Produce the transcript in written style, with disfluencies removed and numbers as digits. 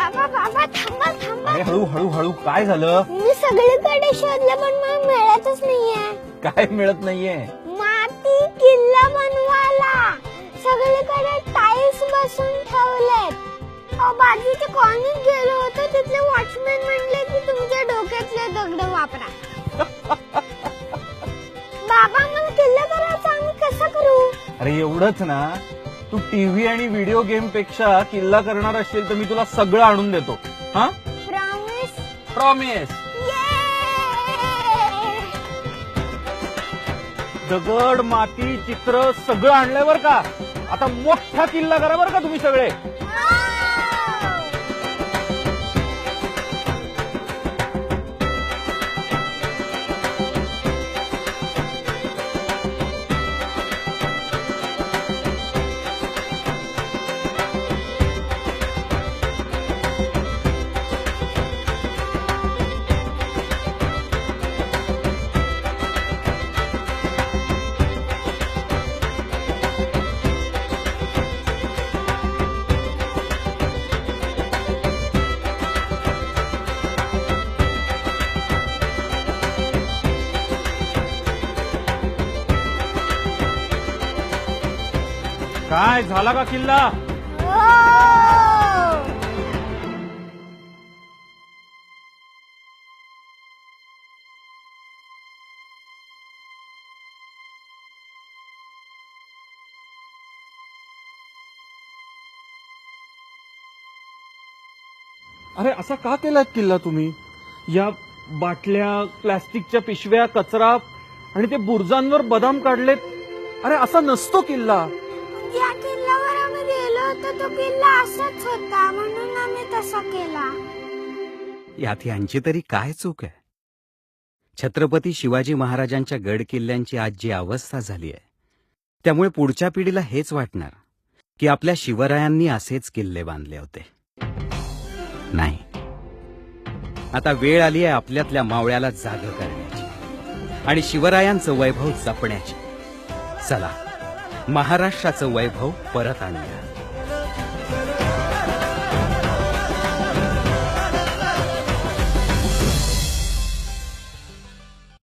बाबा बाबा थांबा थांबा. अरे हळू हळू हळू, काय झालं? मी सगळीकडे शोधलं पण मला मिळतच नाहीये. काय मिळत नाहीये? माती किल्ला बनवायला सगळीकडे टाईल्स बसून ठेवलेत. बाजूच्या कॉलनीत गेलो होतो, तिथले वॉचमॅन म्हणले की तुमच्या डोक्यातले दगड वापरा. बाबा मला किल्ला करायचा, आम्ही कसं करू? अरे एवढंच ना, तू टीव्ही आणि व्हिडिओ गेम पेक्षा किल्ला करणार असेल तर मी तुला सगळं आणून देतो. हा, प्रॉमिस? प्रॉमिस. दगड माती चित्र सगळं आणलंय बर का. आता मोठा किल्ला करा बर का तुम्ही सगळे. काय झाला का किल्ला? अरे असा का केलाय किल्ला तुम्ही? या बाटल्या, प्लास्टिकच्या पिशव्या, कचरा आणि ते बुर्जांवर बदाम काढलेत. अरे असा नसतो किल्ला. ज्या किल्ल्यावर आम्ही गेलो होतो तो किल्ला असाच होता, म्हणून आम्ही तसा केला. यात यांची तरी काय चूक आहे? छत्रपती शिवाजी महाराजांच्या गड किल्ल्यांची आज जी अवस्था झाली आहे, त्यामुळे पुढच्या पिढीला हेच वाटणार की आपल्या शिवरायांनी असेच किल्ले बांधले होते. नाही, आता वेळ आली आहे आपल्यातल्या मावळ्याला जाग करण्याची आणि शिवरायांचं वैभव जपण्याची. चला, महाराष्ट्राचं वैभव परत आणूया.